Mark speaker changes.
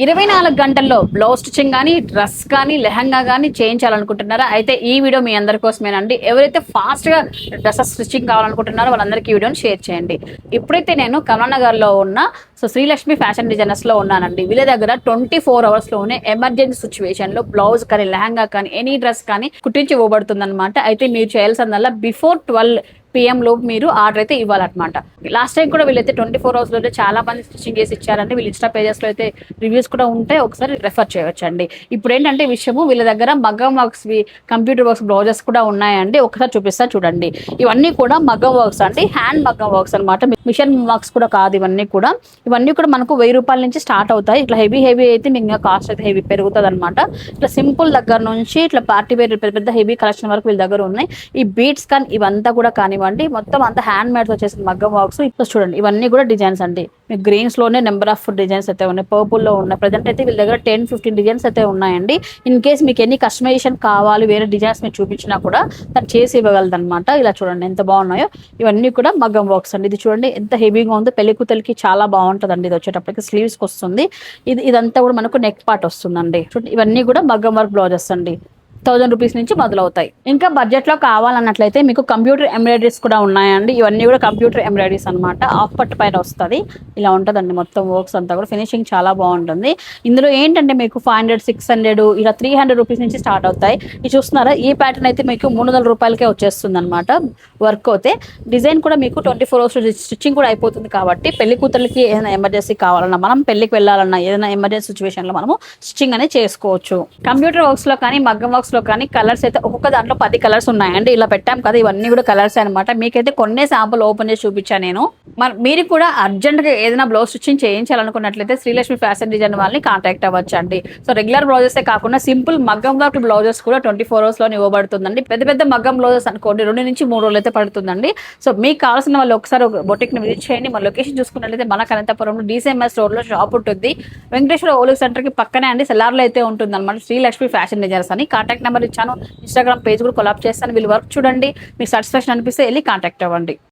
Speaker 1: 24 గంటల్లో blouse stitching కానీ dress కానీ లెహంగా కానీ చేయించాలనుకుంటున్నారా? అయితే ఈ వీడియో మీ అందరి కోసమేనండి. ఎవరైతే ఫాస్ట్గా డ్రెస్సెస్ స్టిచ్చింగ్ కావాలనుకుంటున్నారో వాళ్ళందరికీ ఈ వీడియోని షేర్ చేయండి. ఇప్పుడైతే నేను కమలానగర్లో ఉన్న శ్రీలక్ష్మి ఫ్యాషన్ డిజైనర్స్లో ఉన్నానండి. వీళ్ళ దగ్గర 24 అవర్స్లోనే ఎమర్జెన్సీ సిచ్యువేషన్లో బ్లౌజ్ కానీ లెహంగా కానీ ఎనీ డ్రెస్ కానీ కుట్టించి ఇవ్వబడుతుంది అనమాట. అయితే మీరు చేయాల్సిందల్లా బిఫోర్ 12 PM లోపు మీరు ఆర్డర్ అయితే ఇవ్వాలన్నమాట. లాస్ట్ టైం కూడా వీళ్ళైతే 24 అవర్స్లో చాలా మంది స్టిచ్చింగ్ చేసి ఇచ్చారండి. వీళ్ళు ఇన్స్టా పేజెస్లో అయితే రివ్యూస్ కూడా ఉంటాయి, ఒకసారి రెఫర్ చేయొచ్చండి. ఇప్పుడు ఏంటంటే విషయము, వీళ్ళ దగ్గర మగ్గం వర్క్స్, కంప్యూటర్ వర్క్స్ బ్లౌజెస్ కూడా ఉన్నాయండి. ఒకసారి చూపిస్తా చూడండి. ఇవన్నీ కూడా మగ్గం వర్క్స్ అండి, హ్యాండ్ మగ్గం వర్క్స్ అనమాట. మిషన్ వర్క్స్ కూడా కాదు. ఇవన్నీ కూడా మనకు 1000 రూపాయల నుంచి స్టార్ట్ అవుతాయి. ఇట్లా హెవీ అయితే మీకు కాస్ట్ అయితే హెవీ పెరుగుతుంది అనమాట. ఇట్లా సింపుల్ దగ్గర నుంచి ఇట్లా పార్టీ వేర్ పెద్ద పెద్ద హెవీ కలెక్షన్ వరకు వీళ్ళ దగ్గర ఉన్నాయి. ఈ బీట్స్ కానీ ఇవంతా కూడా కానివ్వండి, మొత్తం అంతా హ్యాండ్ మేడ్స్ వచ్చేసిన మగ్గం వర్క్స్. ఇప్పుడు చూడండి, ఇవన్నీ కూడా డిజైన్స్ అండి. మీకు గ్రీన్స్ లోనే నెంబర్ ఆఫ్ డిజైన్స్ అయితే ఉన్నాయి, పర్పుల్ లో ఉన్నాయి. ప్రజెంట్ అయితే వీళ్ళ దగ్గర 10-15 డిజైన్స్ అయితే ఉన్నాయండి. ఇన్ కేస్ మీకు ఎన్ని కస్టమైజేషన్ కావాలి, వేరే డిజైన్స్ మీరు చూపించినా కూడా తను చేసి ఇవ్వగలదు అనమాట. ఇలా చూడండి ఎంత బాగున్నాయో. ఇవన్నీ కూడా మగ్గం వర్క్స్ అండి. ఇది చూడండి ఎంత హెవీగా ఉందో. పెళ్లి కూతురికి చాలా బాగుంటుంది అండి. ఇది వచ్చేటప్పటికి స్లీవ్స్ కి వస్తుంది. ఇదంతా కూడా మనకు నెక్ పార్ట్ వస్తుందండి. చూడండి, ఇవన్నీ కూడా మగ్గం వర్క్ బ్లౌజెస్ అండి. 1000 రూపీస్ నుంచి మొదలవుతాయి. ఇంకా బడ్జెట్ లో కావాలన్నట్లయితే మీకు కంప్యూటర్ ఎంబ్రాయిడరీస్ కూడా ఉన్నాయండి. ఇవన్నీ కూడా కంప్యూటర్ ఎంబ్రాయిడరీస్ అనమాట. ఆఫ్ పట్టు పైన వస్తుంది. ఇలా ఉంటుందండి మొత్తం వర్క్స్ అంతా కూడా. ఫినిషింగ్ చాలా బాగుంటుంది. ఇందులో ఏంటంటే మీకు 500, 600 ఇలా 300 రూపీస్ నుంచి స్టార్ట్ అవుతాయి. ఇది చూస్తున్నారా, ఈ ప్యాటర్న్ అయితే మీకు 300 రూపాయలకే వచ్చేస్తుంది అనమాట. వర్క్ అయితే డిజైన్ కూడా మీకు 24 అవర్స్ స్టిచ్చింగ్ కూడా అయిపోతుంది. కాబట్టి పెళ్లి కూతుర్లకి ఏదైనా ఎమర్జెన్సీ కావాలన్నా, మనం పెళ్లికి వెళ్ళాలన్నా, ఏదైనా ఎమర్జెన్సీ సిచ్యువేషన్ లో మనము స్టిచ్చింగ్ అనేది చేసుకోవచ్చు. కంప్యూటర్ వర్క్స్ లో కానీ మగ్గం వర్క్స్ లో కానీ కలర్స్ అయితే ఒక్కొక్క దాంట్లో 10 కలర్స్ ఉన్నాయండి. ఇలా పెట్టాం కదా, ఇవన్నీ కూడా కలర్స్ అనమాట. మీకైతే కొన్ని శాంపుల్ ఓపెన్ చేసి చూపించాను నేను. మీరు కూడా అర్జెంట్ గా ఏదైనా బ్లౌజ్ స్టిచ్చింగ్ చేయించాలనుకున్నట్లయితే శ్రీలక్ష్మి ఫ్యాషన్ డిజైన్ వాళ్ళని కాంటాక్ట్ అవ్వచ్చు అండి. సో రెగ్యులర్ బ్లౌజెస్ కాకుండా సింపుల్ మగ్గం వర్క్ బ్లౌజెస్ కూడా 24 అవర్స్ లో ఇవ్వబడుతుందండి. పెద్ద పెద్ద మగ్గం బ్లౌజెస్ అనుకోండి 2 నుంచి 3 రోజులు అయితే పడుతుందండి. సో మీకు కావాల్సిన వాళ్ళు ఒకసారి బొటిక్ ని విజిట్ చేయండి. మన లొకేషన్ చూసుకున్నట్లయితే మన అనంతపురంలో DCMS రోడ్ లో షాప్ ఉంటుంది. వెంకటేశ్వర ఓలిక్ సెంటర్ కి పక్కనే అండి, సెల్లార్లో అయితే ఉంటుంది అనమాట. శ్రీలక్ష్మి ఫ్యాషన్ డిజైనర్స్ అని కాంటాక్ట్ నెంబర్ ఇచ్చాను. ఇన్స్టాగ్రామ్ పేజ్ కూడా కొలాబ్ చేస్తాను. వీళ్ళు వర్క్ చూడండి, మీకు సాటిస్ఫాక్షన్ అనిపిస్తే వెళ్ళి కాంటాక్ట్ అవ్వండి.